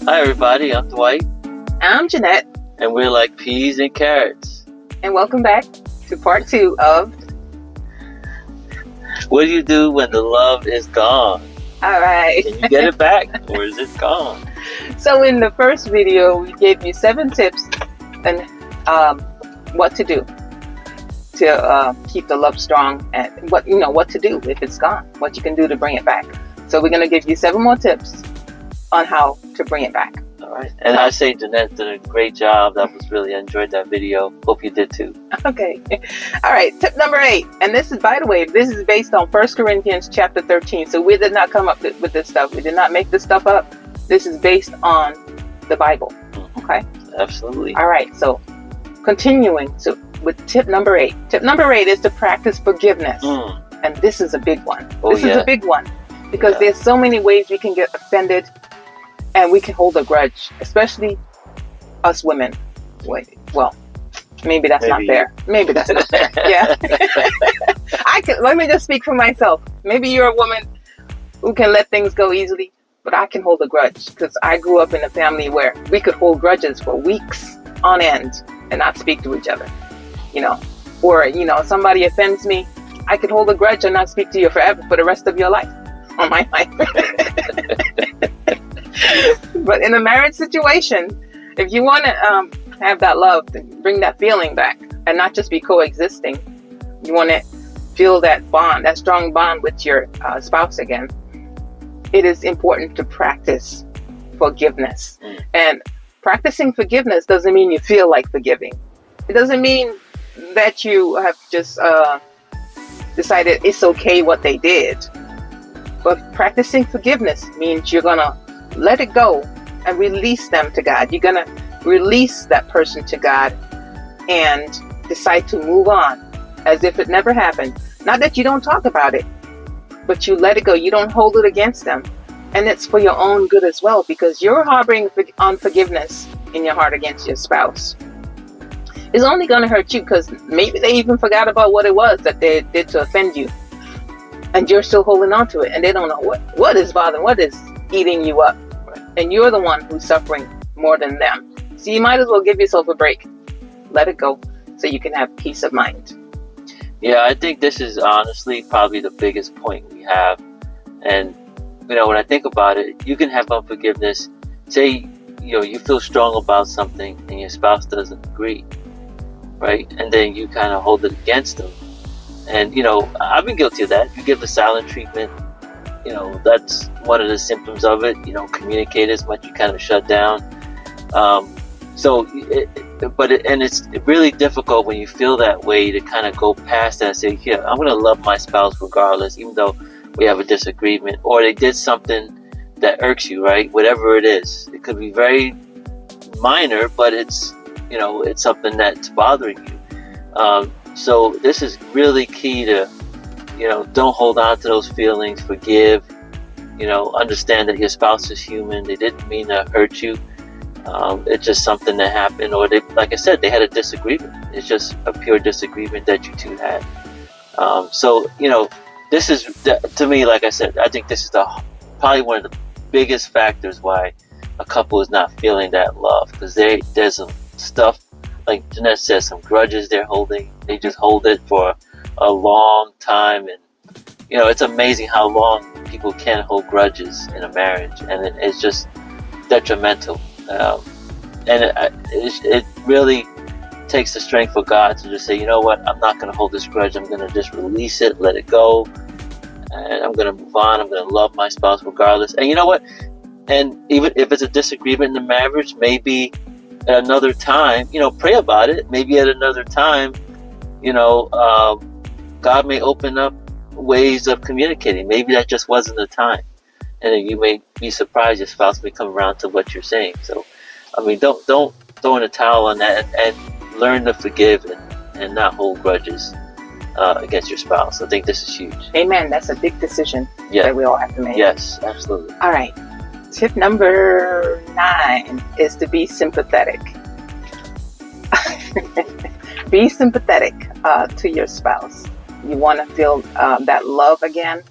Hi everybody, I'm Dwight, I'm Jeanette, and we're like peas and carrots. and welcome back to part 2 of What do you do when the love is gone? Alright. Can you get it back, or is it gone? So in the first video, we gave you 7 tips and what to do to keep the love strong, and what to do if it's gone, what you can do to bring it back. So we're going to give you 7 more tips on how to bring it back. All right, and I say Jeanette did a great job. I enjoyed that video. Hope you did too. Okay. All right. Tip number 8. And this is, by the way, this is based on 1 Corinthians chapter 13. So we did not come up with this stuff. We did not make this stuff up. This is based on the Bible. Okay. Absolutely. All right. So continuing with tip number 8. Tip number 8 is to practice forgiveness. And this is a big one. This is a big one because there's so many ways we can get offended and we can hold a grudge, especially us women. Well, maybe that's not fair. Maybe that's not fair. Yeah. Let me just speak for myself. Maybe you're a woman who can let things go easily, but I can hold a grudge because I grew up in a family where we could hold grudges for weeks on end and not speak to each other, or, somebody offends me. I could hold a grudge and not speak to you forever for the rest of your life, or my life. But in a marriage situation, if you want to have that love, bring that feeling back and not just be coexisting, you want to feel that bond, that strong bond with your spouse again, it is important to practice forgiveness. And practicing forgiveness doesn't mean you feel like forgiving. It doesn't mean that you have just decided it's okay what they did. But practicing forgiveness means you're going to let it go and release them to God. You're going to release that person to God and decide to move on as if it never happened. Not that you don't talk about it, but you let it go. You don't hold it against them. And it's for your own good as well, because you're harboring unforgiveness in your heart against your spouse. It's only going to hurt you because maybe they even forgot about what it was that they did to offend you. And you're still holding on to it. And they don't know what is bothering, what is eating you up. And you're the one who's suffering more than them. So you might as well give yourself a break. Let it go so you can have peace of mind. Yeah, I think this is honestly probably the biggest point we have. And, when I think about it, you can have unforgiveness. Say, you feel strong about something and your spouse doesn't agree, right? And then you kind of hold it against them. And, I've been guilty of that. You give the silent treatment. That's one of the symptoms of it. You don't communicate as much. You kind of shut down. It's really difficult when you feel that way to kind of go past that and say, yeah, I'm going to love my spouse regardless, even though we have a disagreement or they did something that irks you, right? Whatever it is. It could be very minor, but it's something that's bothering you. So this is really key to, don't hold on to those feelings, forgive, understand that your spouse is human. They didn't mean to hurt you. It's just something that happened, or like I said, they had a disagreement. It's just a pure disagreement that you two had. This is, to me, like I said, I think this is probably one of the biggest factors why a couple is not feeling that love, because there's some stuff, like Jeanette says, some grudges they're holding. They just hold it for a long time, and it's amazing how long people can hold grudges in a marriage, and it's just detrimental. It really takes the strength for God to just say, you know what, I'm not going to hold this grudge. I'm going to just release it, let it go, and I'm going to move on. I'm going to love my spouse regardless. And you know what? And even if it's a disagreement in the marriage, maybe at another time, pray about it. Maybe at another time, God may open up ways of communicating. Maybe that just wasn't the time. And then you may be surprised your spouse may come around to what you're saying. So, don't throw in a towel on that, and learn to forgive and not hold grudges against your spouse. I think this is huge. Amen. That's a big decision that we all have to make. Yes, absolutely. All right. Tip number 9 is to be sympathetic. Be sympathetic to your spouse. You want to feel that love again.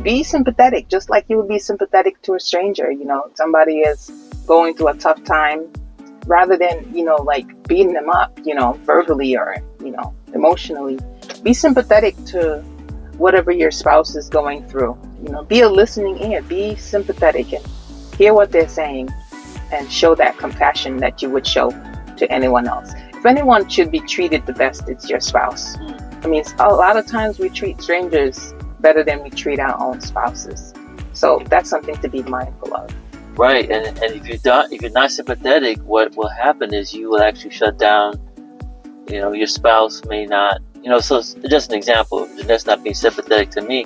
Be sympathetic, just like you would be sympathetic to a stranger. Somebody is going through a tough time, rather than, like beating them up, verbally or, emotionally, be sympathetic to whatever your spouse is going through. Be a listening ear, be sympathetic and hear what they're saying, and show that compassion that you would show to anyone else. If anyone should be treated the best, it's your spouse. I mean, a lot of times we treat strangers better than we treat our own spouses. So that's something to be mindful of. Right, and if you're not sympathetic, what will happen is you will actually shut down. Your spouse may not. So just an example. That's not being sympathetic to me.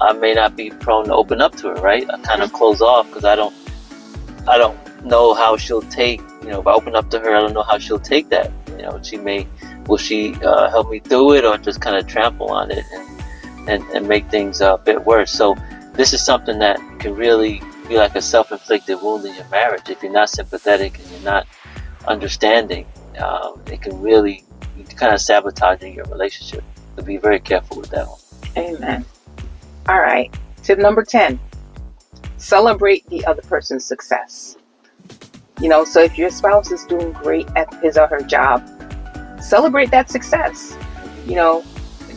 I may not be prone to open up to her. Right, I kind of close off because I don't know how she'll take. If I open up to her, I don't know how she'll take that. Will she help me through it, or just kind of trample on it and make things a bit worse? So this is something that can really be like a self-inflicted wound in your marriage. If you're not sympathetic and you're not understanding, it can really kind of sabotaging your relationship. So be very careful with that one. Amen. All right. Tip number 10, celebrate the other person's success. So if your spouse is doing great at his or her job, celebrate that success.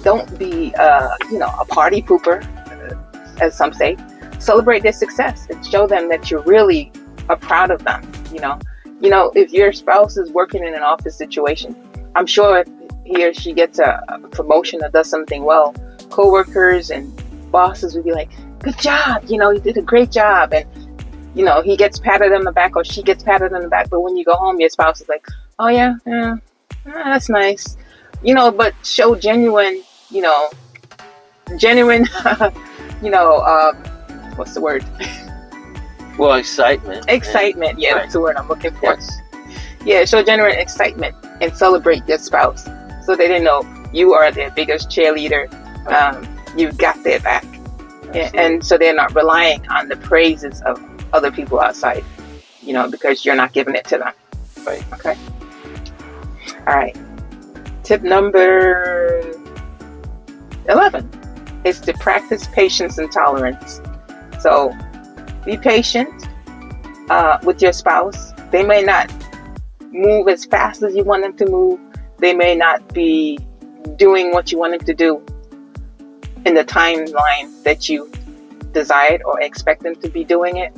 Don't be, a party pooper, as some say. Celebrate their success and show them that you really are proud of them. If your spouse is working in an office situation, I'm sure if he or she gets a promotion or does something well, coworkers and bosses will be like, good job, you did a great job. And, he gets patted on the back or she gets patted on the back. But when you go home, your spouse is like, oh yeah, that's nice. But show genuine, what's the word? Well, excitement. Excitement, yeah, right. That's the word I'm looking for. Yes. Yeah, show genuine excitement and celebrate your spouse so they didn't know you are their biggest cheerleader. You got their back. And so they're not relying on the praises of other people outside, because you're not giving it to them. Right. Okay. All right. Tip number 11 is to practice patience and tolerance. So be patient with your spouse. They may not move as fast as you want them to move. They may not be doing what you want them to do in the timeline that you desired or expect them to be doing it.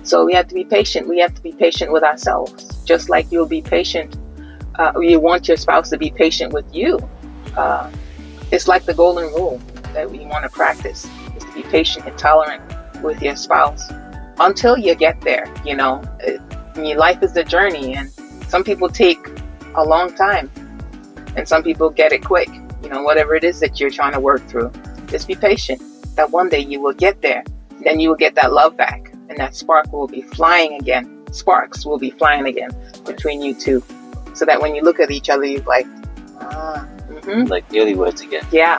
So we have to be patient. We have to be patient with ourselves, just like you'll be patient. You want your spouse to be patient with you. It's like the golden rule that we want to practice, is to be patient and tolerant with your spouse until you get there. Your life is a journey, and some people take a long time and some people get it quick. Whatever it is that you're trying to work through, just be patient. That one day you will get there. Then you will get that love back, and that spark will be flying again. Sparks will be flying again between you two, so that when you look at each other, you're like, like newlyweds again. Yeah.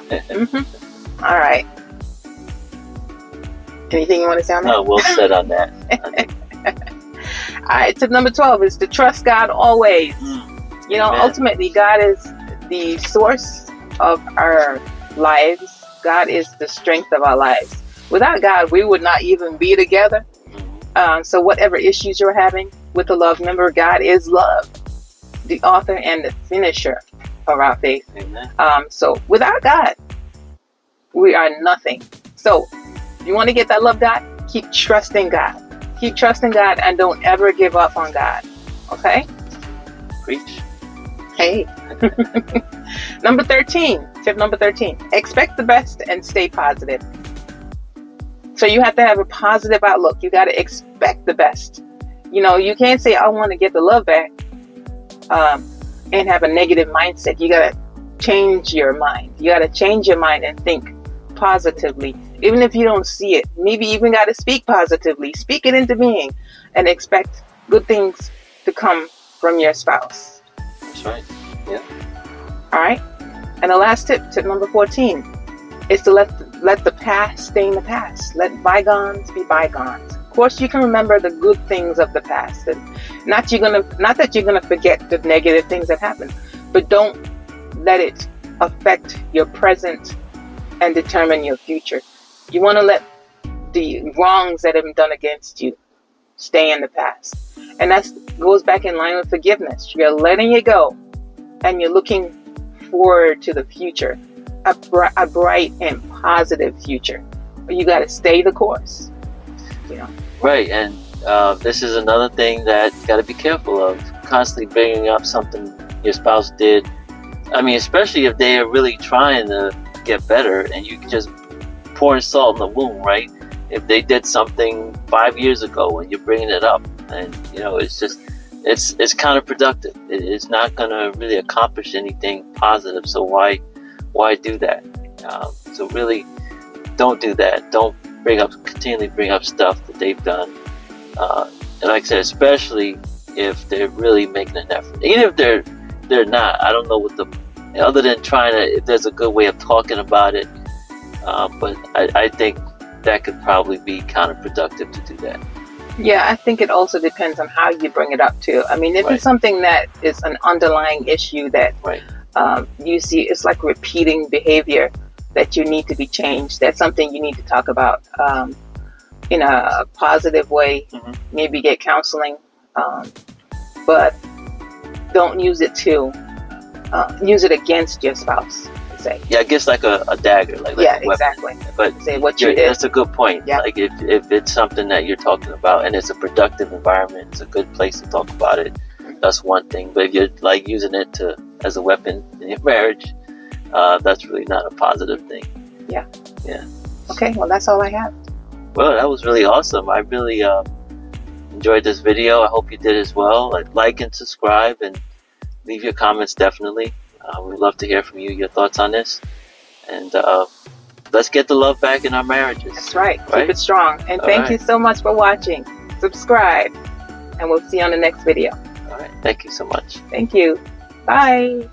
All right. Anything you want to say on that? No, well said on that. All right. Tip number 12 is to trust God always. Amen. Ultimately, God is the source of our lives. God is the strength of our lives. Without God, we would not even be together. So whatever issues you're having with the love, remember, God is love, the author and the finisher of our faith. Amen. So without God, we are nothing. So if you want to get that love God, keep trusting God. Keep trusting God and don't ever give up on God. Okay? Preach. Hey. Number 13, tip number 13, expect the best and stay positive. So you have to have a positive outlook. You got to expect the best. You can't say, I want to get the love back, and have a negative mindset. You got to change your mind. You got to change your mind and think positively. Even if you don't see it, maybe you even got to speak positively. Speak it into being and expect good things to come from your spouse. That's right. Yeah. All right. And the last tip number 14, is to let the past stay in the past. Let bygones be bygones. Of course, you can remember the good things of the past, and not that you're gonna forget the negative things that happened, but don't let it affect your present and determine your future. You want to let the wrongs that have been done against you stay in the past. And that goes back in line with forgiveness. You're letting it go, and you're looking forward to the future, a bright and positive future. But you got to stay the course, you know. Right, and this is another thing that you got to be careful of. Constantly bringing up something your spouse did. I mean, especially if they are really trying to get better, and you just pouring salt in the wound, right? If they did something 5 years ago and you're bringing it up, and you know, it's just it's counterproductive. It's not going to really accomplish anything positive. So why do that? So really, don't do that. Don't continually bring up stuff that they've done. And like I said, especially if they're really making an effort. Even if they're not, I don't know what other than trying to, if there's a good way of talking about it. But I think that could probably be counterproductive to do that. Yeah, I think it also depends on how you bring it up too. I mean, if it's something that is an underlying issue that you see, it's like repeating behavior that you need to be changed. That's something you need to talk about in a positive way. Mm-hmm. Maybe get counseling, but don't use it use it against your spouse. Say. Yeah, I guess like a dagger, like yeah, a weapon. Exactly. But say what you did. That's a good point. Yeah. Like if it's something that you're talking about and it's a productive environment, it's a good place to talk about it. That's one thing. But if you're like using it as a weapon in your marriage, that's really not a positive thing. Yeah. Yeah. Okay. Well, that's all I have. Well, that was really awesome. I really enjoyed this video. I hope you did as well. Like and subscribe and leave your comments definitely. We'd love to hear from you, your thoughts on this. And let's get the love back in our marriages. That's right. Keep it strong. And thank you so much for watching. Subscribe. And we'll see you on the next video. All right. Thank you so much. Thank you. Bye.